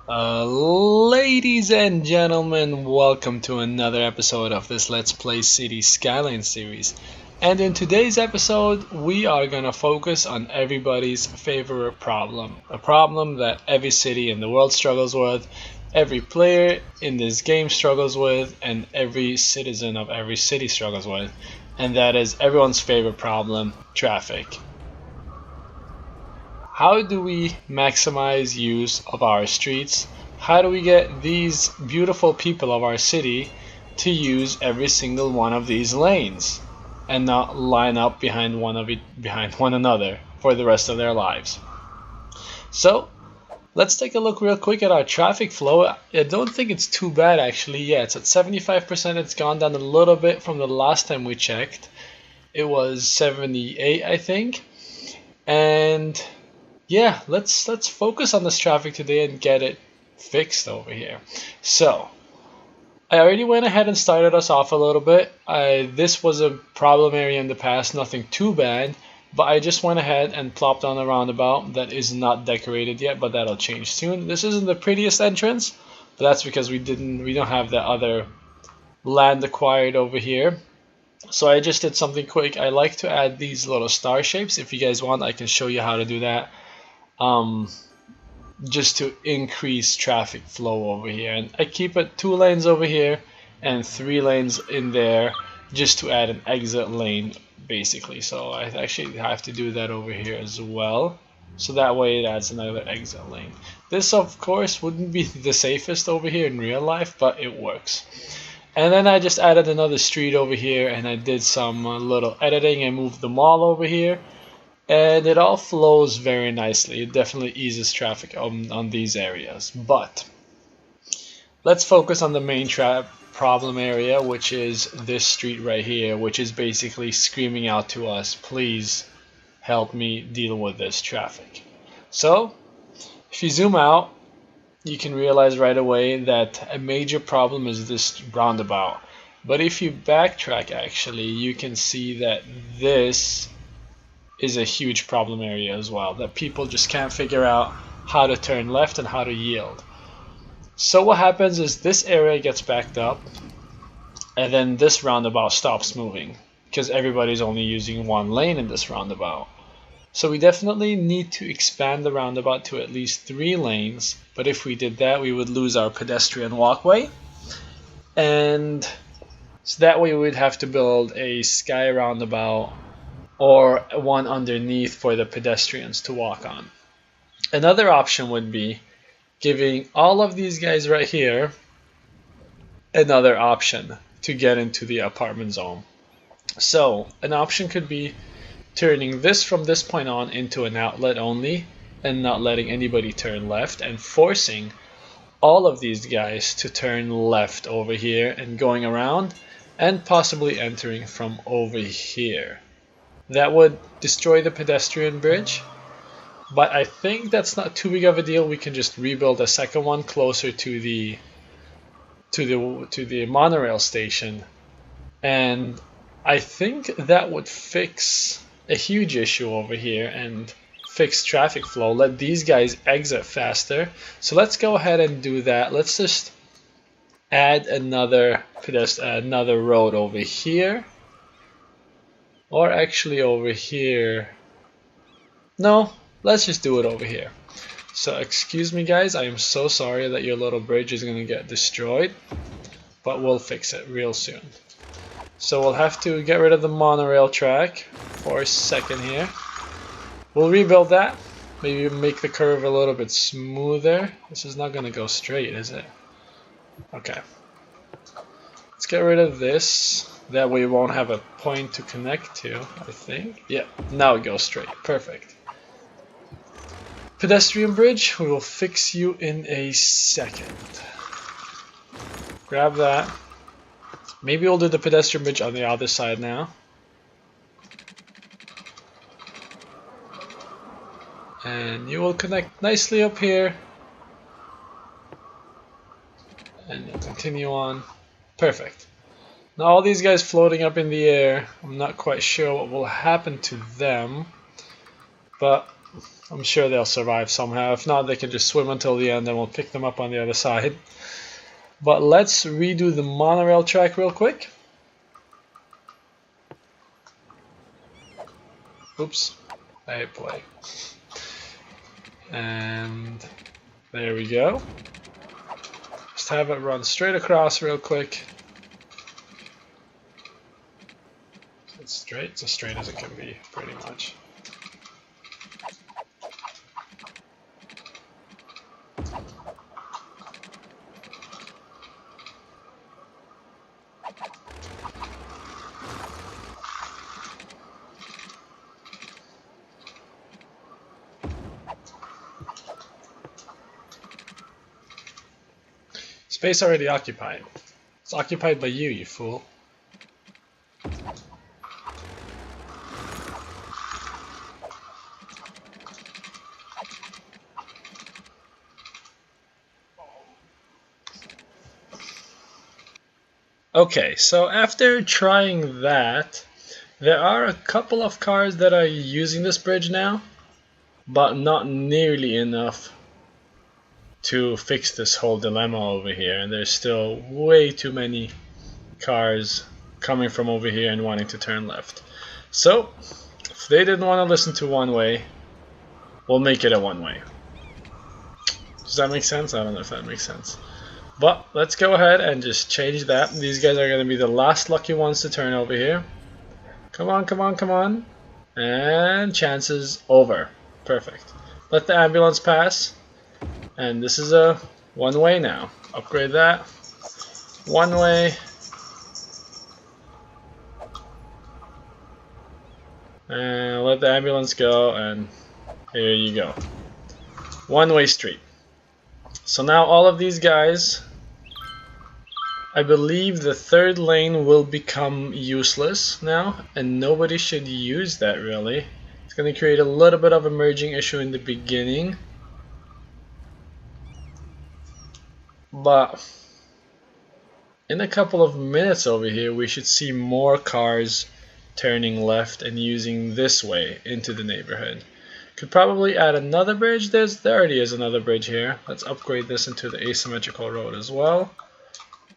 Ladies and gentlemen, welcome to another episode of this Let's Play City Skylines series. And in today's episode, we are going to focus on everybody's favorite problem. A problem that every city in the world struggles with, every player in this game struggles with, and every citizen of every city struggles with. And that is everyone's favorite problem, traffic. How do we maximize use of our streets? How do we get these beautiful people of our city to use every single one of these lanes and not line up behind one another for the rest of their lives? So let's take a look real quick at our traffic flow. I don't think it's too bad actually. Yeah, it's at 75%. It's gone down a little bit from the last time we checked. It was 78, I think. And yeah, let's focus on this traffic today and get it fixed over here. So I already went ahead and started us off a little bit. This was a problem area in the past, nothing too bad, but I just went ahead and plopped on a roundabout that is not decorated yet, but that'll change soon. This isn't the prettiest entrance, but that's because we don't have the other land acquired over here. So I just did something quick. I like to add these little star shapes. If you guys want, I can show you how to do that. Just to increase traffic flow over here, and I keep it 2 lanes over here and 3 lanes in there just to add an exit lane basically. So I actually have to do that over here as well, so that way it adds another exit lane. This of course wouldn't be the safest over here in real life, but it works. And then I just added another street over here, and I did some little editing. I moved the mall over here, and it all flows very nicely. It definitely eases traffic on these areas. But let's focus on the main problem area, which is this street right here, which is basically screaming out to us, please help me deal with this traffic. So if you zoom out, you can realize right away that a major problem is this roundabout. But if you backtrack, actually, you can see that this is a huge problem area as well, that people just can't figure out how to turn left and how to yield. So what happens is this area gets backed up, and then this roundabout stops moving because everybody's only using 1 lane in this roundabout. So we definitely need to expand the roundabout to at least 3 lanes, but if we did that, we would lose our pedestrian walkway, and so that way we would have to build a sky roundabout or one underneath for the pedestrians to walk on. Another option would be giving all of these guys right here another option to get into the apartment zone. So an option could be turning this from this point on into an outlet only and not letting anybody turn left, and forcing all of these guys to turn left over here and going around and possibly entering from over here. That would destroy the pedestrian bridge, but I think that's not too big of a deal. We can just rebuild a second one closer to the monorail station, and I think that would fix a huge issue over here and fix traffic flow. Let these guys exit faster. So let's go ahead and do that. Let's just add another road over here. Or actually over here. No, let's just do it over here. So excuse me guys, I am so sorry that your little bridge is going to get destroyed, but we'll fix it real soon. So we'll have to get rid of the monorail track for a second here. We'll rebuild that, maybe make the curve a little bit smoother. This is not going to go straight, is it? Okay. Let's get rid of this. That way we won't have a point to connect to, I think. Yeah, now it goes straight. Perfect. Pedestrian bridge, we will fix you in a second. Grab that. Maybe we'll do the pedestrian bridge on the other side now. And you will connect nicely up here. And you'll continue on. Perfect. Now all these guys floating up in the air, I'm not quite sure what will happen to them, but I'm sure they'll survive somehow. If not, they can just swim until the end and we'll pick them up on the other side. But let's redo the monorail track real quick. Oops, I hit play. And there we go. Just have it run straight across real quick. It's straight, it's as straight as it can be, pretty much. Space already occupied. It's occupied by you, you fool. Okay, so after trying that, there are a couple of cars that are using this bridge now, but not nearly enough to fix this whole dilemma over here, and there's still way too many cars coming from over here and wanting to turn left. So if they didn't want to listen to one way, we'll make it a one way. Does that make sense? I don't know if that makes sense, but let's go ahead and just change that. These guys are going to be the last lucky ones to turn over here. Come on, come on, come on, and chances over. Perfect. Let the ambulance pass. And this is a one way now. Upgrade that. One way. And let the ambulance go, and here you go. One way street. So now all of these guys, I believe the third lane will become useless now, and nobody should use that really. It's going to create a little bit of a merging issue in the beginning. But in a couple of minutes over here, we should see more cars turning left and using this way into the neighborhood. Could probably add another bridge. There already is another bridge here. Let's upgrade this into the asymmetrical road as well,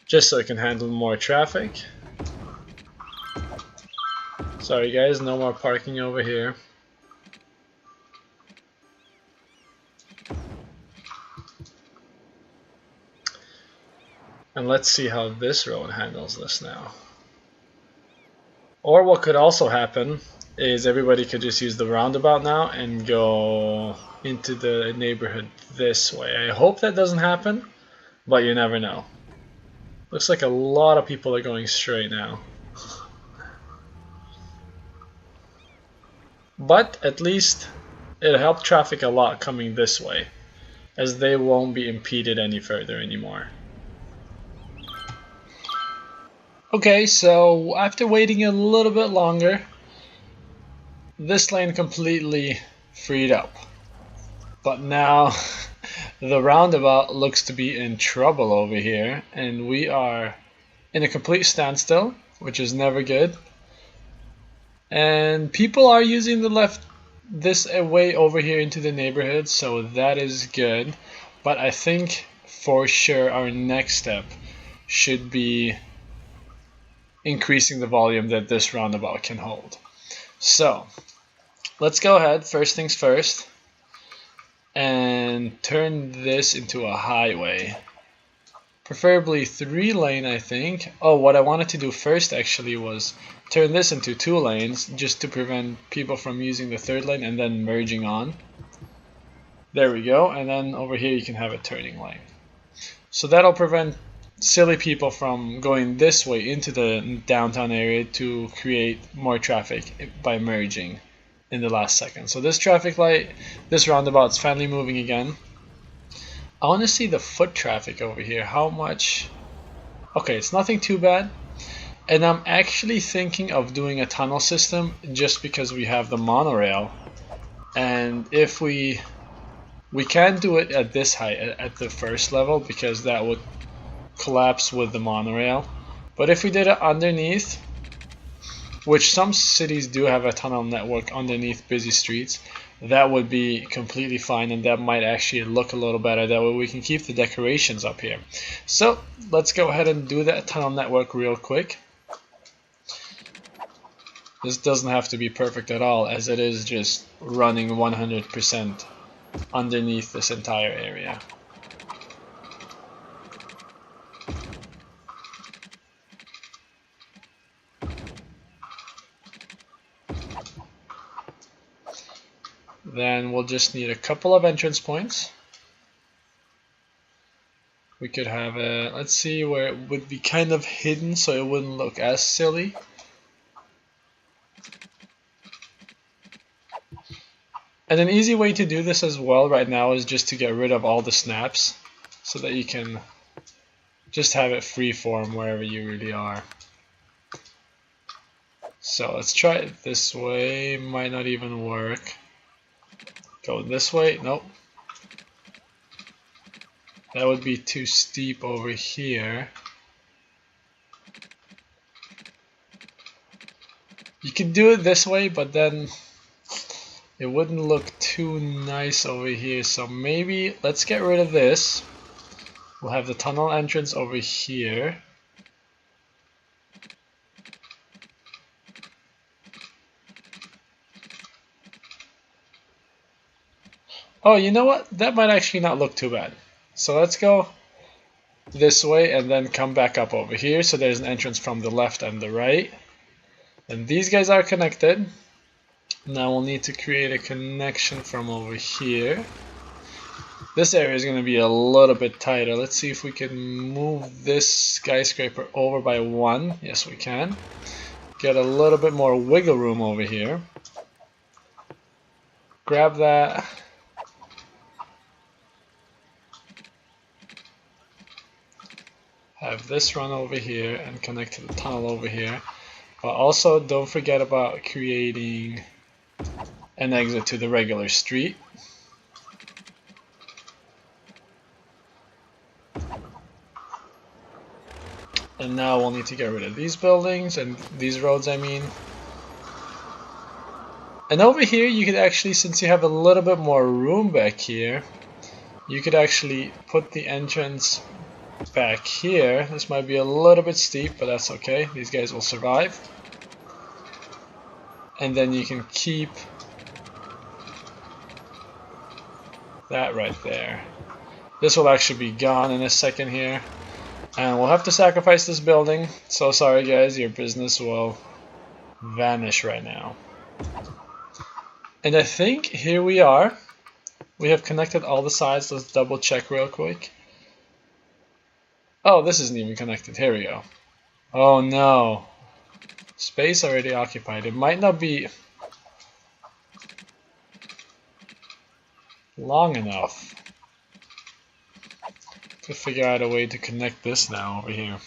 just so it can handle more traffic. Sorry guys, no more parking over here. And let's see how this road handles this now. Or what could also happen is everybody could just use the roundabout now and go into the neighborhood this way. I hope that doesn't happen, but you never know. Looks like a lot of people are going straight now. But at least it'll help traffic a lot coming this way, as they won't be impeded any further anymore. Okay, so after waiting a little bit longer, this lane completely freed up. But now the roundabout looks to be in trouble over here, and we are in a complete standstill, which is never good. And people are using the left this way over here into the neighborhood, so that is good. But I think for sure our next step should be increasing the volume that this roundabout can hold. So let's go ahead, first things first, and turn this into a highway. Preferably 3-lane, I think. Oh, what I wanted to do first actually was turn this into 2 lanes, just to prevent people from using the 3rd lane and then merging on. There we go, and then over here you can have a turning lane. So that'll prevent silly people from going this way into the downtown area to create more traffic by merging in the last second. So this traffic light, this roundabout's finally moving again. I want to see the foot traffic over here. How much? Okay, it's nothing too bad. And I'm actually thinking of doing a tunnel system just because we have the monorail. And if we can't do it at this height, at the first level, because that would collapse with the monorail. But if we did it underneath, which some cities do have a tunnel network underneath busy streets, that would be completely fine, and that might actually look a little better. That way we can keep the decorations up here. So let's go ahead and do that tunnel network real quick. This doesn't have to be perfect at all, as it is just running 100% underneath this entire area. Then we'll just need a couple of entrance points. We could have a, let's see, where it would be kind of hidden so it wouldn't look as silly. And an easy way to do this as well right now is just to get rid of all the snaps so that you can just have it freeform wherever you really are. So let's try it this way. Might not even work. Go this way. Nope. That would be too steep over here. You could do it this way, but then it wouldn't look too nice over here. So maybe let's get rid of this. We'll have the tunnel entrance over here. Oh, you know what? That might actually not look too bad. So let's go this way and then come back up over here. So there's an entrance from the left and the right. And these guys are connected. Now we'll need to create a connection from over here. This area is going to be a little bit tighter. Let's see if we can move this skyscraper over by 1. Yes, we can. Get a little bit more wiggle room over here. Grab that. Have this run over here and connect to the tunnel over here. But also don't forget about creating an exit to the regular street. And now we'll need to get rid of these buildings and these roads, I mean. And over here you could actually, since you have a little bit more room back here, you could actually put the entrance back here. This might be a little bit steep, but that's okay. These guys will survive. And then you can keep that right there. This will actually be gone in a second here. And we'll have to sacrifice this building. So sorry guys, your business will vanish right now. And I think here we are. We have connected all the sides. Let's double check real quick. Oh, this isn't even connected. Here we go. Oh no. Space already occupied. It might not be long enough to figure out a way to connect this now over here.